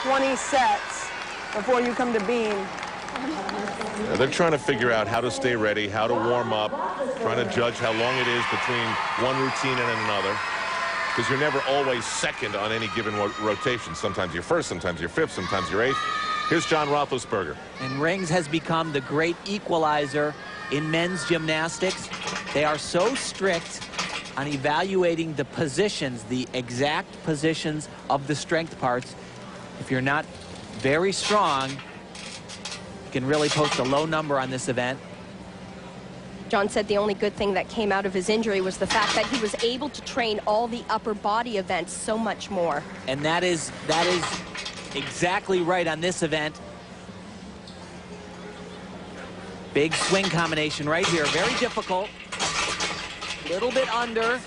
20 sets before you come to beam. Yeah, they're trying to figure out how to stay ready, how to warm up, trying to judge how long it is between one routine and another. Because you're never always second on any given rotation. Sometimes you're first, sometimes you're fifth, sometimes you're eighth. Here's John Roethlisberger. And rings has become the great equalizer in men's gymnastics. They are so strict on evaluating the positions, the exact positions of the strength parts. If you're not very strong, you can really post a low number on this event. John said the only good thing that came out of his injury was the fact that he was able to train all the upper body events so much more. And that is exactly right on this event. Big swing combination right here, very difficult. Little bit under.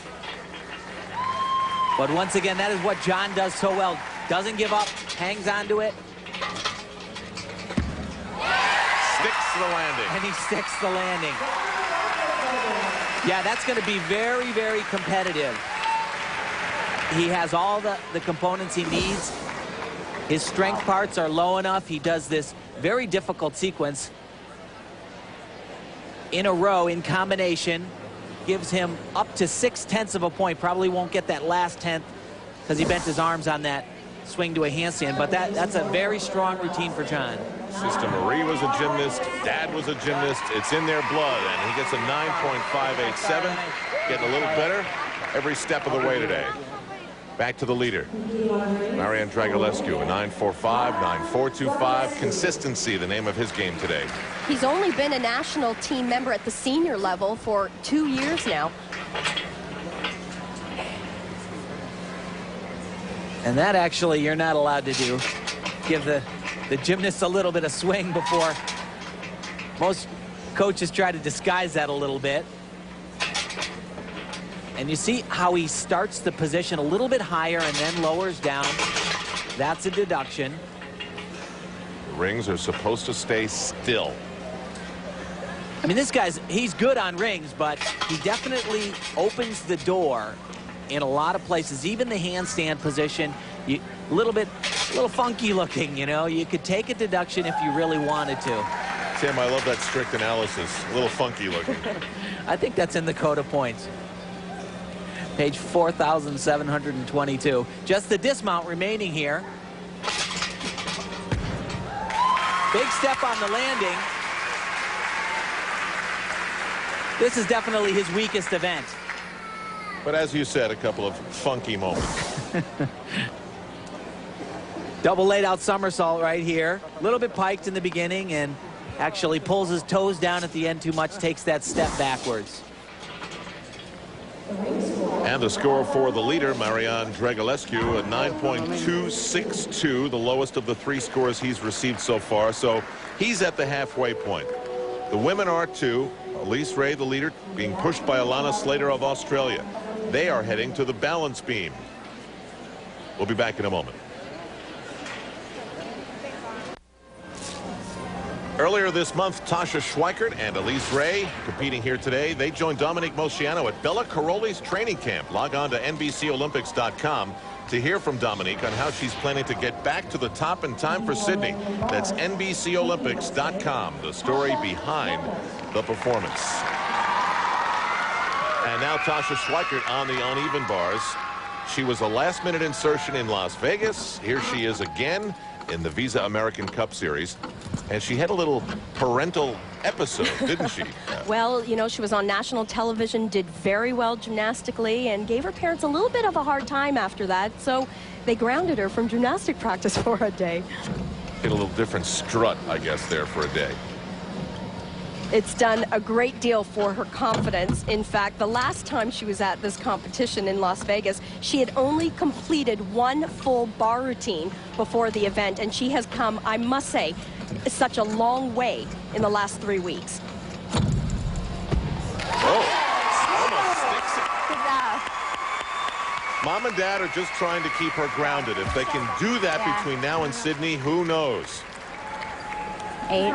But once again, that is what John does so well. Doesn't give up, hangs on to it. Sticks the landing. And he sticks the landing. Yeah, that's going to be very, very competitive. He has all the components he needs. His strength parts are low enough. He does this very difficult sequence in a row, in combination. Gives him up to 6/10 of a point. Probably won't get that last tenth because he bent his arms on that swing to a handstand. But that's a very strong routine for John. Sister Marie was a gymnast. Dad was a gymnast. It's in their blood. And he gets a 9.587. Getting a little better every step of the way today. Back to the leader. Marianne Dragulescu, a 9.45, 9.425. Consistency, the name of his game today. He's only been a national team member at the senior level for 2 years now. And that actually you're not allowed to do. Give the gymnast a little bit of swing before. Most coaches try to disguise that a little bit. And you see how he starts the position a little bit higher and then lowers down. That's a deduction. The rings are supposed to stay still. I mean, this he's good on rings, but he definitely opens the door in a lot of places. Even the handstand position, a little funky looking, you know. You could take a deduction if you really wanted to. Tim, I love that strict analysis. A little funky looking. I think that's in the code of points. Page 4,722. Just the dismount remaining here. Big step on the landing. This is definitely his weakest event. But as you said, a couple of funky moments. Double laid out somersault right here. A little bit piked in the beginning and actually pulls his toes down at the end too much, takes that step backwards. And the score for the leader, Marianne Dragulescu, a 9.262, the lowest of the 3 scores he's received so far. So he's at the halfway point. The women are too. Elise Ray, the leader, being pushed by Alana Slater of Australia. They are heading to the balance beam. We'll be back in a moment. Earlier this month, Tasha Schweikert and Elise Ray competing here today. They joined Dominique Moceanu at Bella Caroli's training camp. Log on to NBCOlympics.com to hear from Dominique on how she's planning to get back to the top in time for Sydney. That's NBCOlympics.com, the story behind the performance. And now Tasha Schweikert on the uneven bars. She was a last-minute insertion in Las Vegas. Here she is again in the Visa American Cup Series. And she had a little parental episode, didn't she? Well, you know, she was on national television, did very well gymnastically, and gave her parents a little bit of a hard time after that. So they grounded her from gymnastic practice for a day. Get a little different strut, I guess, there for a day. It's done a great deal for her confidence. In fact, the last time she was at this competition in Las Vegas, she had only completed 1 full bar routine before the event, and she has come, I must say, such a long way in the last 3 weeks. Oh, almost sticks it. Mom and Dad are just trying to keep her grounded. If they can do that between now and Sydney, who knows? 8.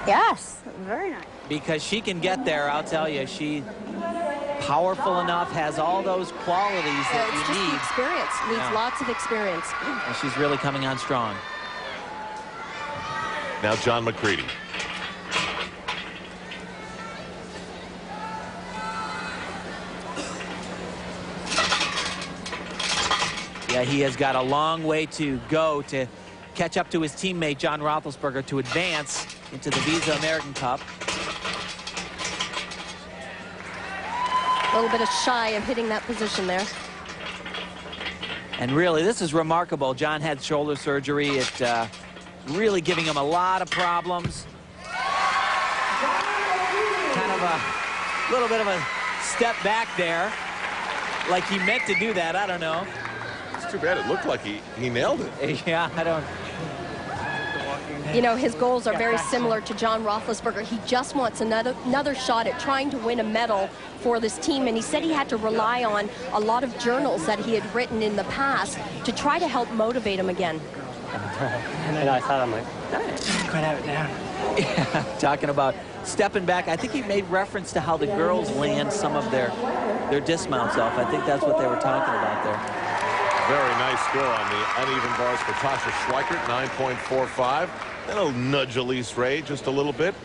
Yes, very nice. Because she can get there, I'll tell you. She powerful enough, has all those qualities that it's you just need. the experience. Needs Yeah. lots of experience. And she's really coming on strong. Now John McCready. Yeah, he has got a long way to go to catch up to his teammate John Roethlisberger to advance into the Visa American Cup. A little bit of shy of hitting that position there. And really, this is remarkable. John had shoulder surgery. It really giving him a lot of problems. Kind of a little bit of a step back there. Like he meant to do that. I don't know. It's too bad. It looked like he nailed it. Yeah, I don't. You know, his goals are very similar to John Roethlisberger. He just wants another shot at trying to win a medal for this team. And he said he had to rely on a lot of journals that he had written in the past to try to help motivate him again. And I thought, I'm like, quite have it down. Yeah, talking about stepping back. I think he made reference to how the girls land some of their dismounts off. I think that's what they were talking about there. Very nice score on the uneven bars for Tasha Schweikert, 9.45. That'll nudge Elise Ray just a little bit.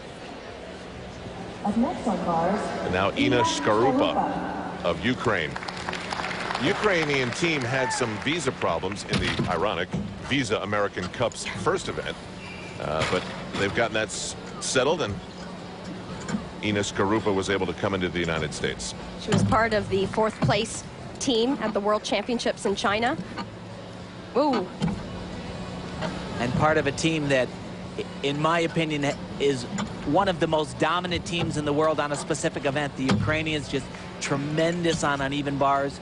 Up next on bars. And now Ina Skarupa of Ukraine. Ukrainian team had some visa problems in the ironic Visa American Cup's first event, but they've gotten that settled, and Ina Skarupa was able to come into the United States. She was part of the 4th place team at the World Championships in China. Ooh. And part of a team that, in my opinion, is one of the most dominant teams in the world on a specific event. The Ukrainians just tremendous on uneven bars.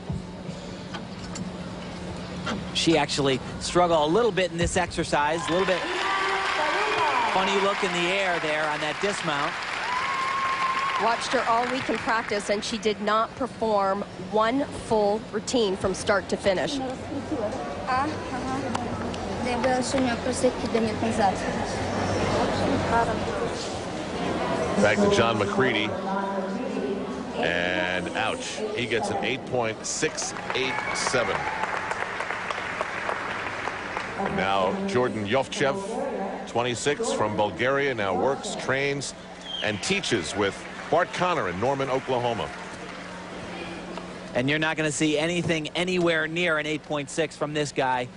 She actually struggled a little bit in this exercise. A little bit funny look in the air there on that dismount. Watched her all week in practice, and she did not perform one full routine from start to finish. Back to John McCready. And ouch, he gets an 8.687. Now Jordan Yovchev, 26, from Bulgaria, now works, trains, and teaches with Bart Connor in Norman, Oklahoma. And you're not going to see anything anywhere near an 8.6 from this guy.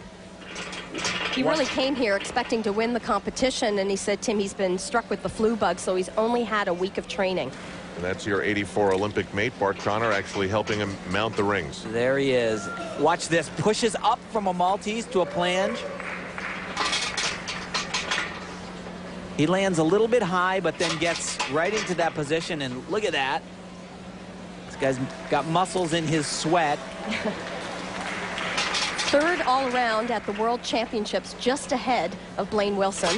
He really came here expecting to win the competition, and he said, Tim, he's been struck with the flu bug, so he's only had a week of training. And that's your 84 Olympic mate, Bart Connor, actually helping him mount the rings. There he is. Watch this. Pushes up from a Maltese to a plunge. He lands a little bit high, but then gets right into that position, and look at that. This guy's got muscles in his sweat. 3rd all around at the World Championships, just ahead of Blaine Wilson.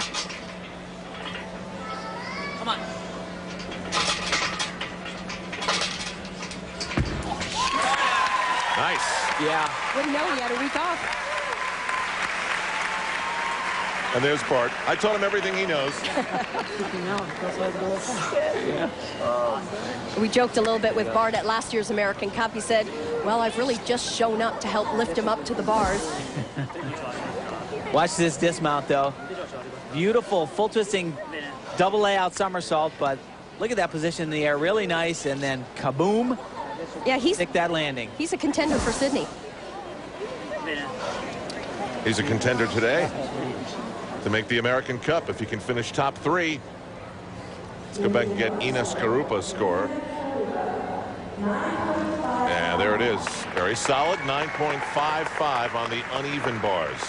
Come on. Nice. Yeah. Wouldn't know he had a week off. And there's Bart. I taught him everything he knows. We joked a little bit with Bart at last year's American Cup. He said, well, I've really just shown up to help lift him up to the bars. Watch this dismount, though. Beautiful full twisting double layout somersault, but look at that position in the air. Really nice, and then kaboom. Yeah, Stick that landing. he's a contender for Sydney. He's a contender today to make the American Cup if he can finish top 3. Let's go back and get Ina Skarupa's score. Yeah, there it is. Very solid, 9.55 on the uneven bars.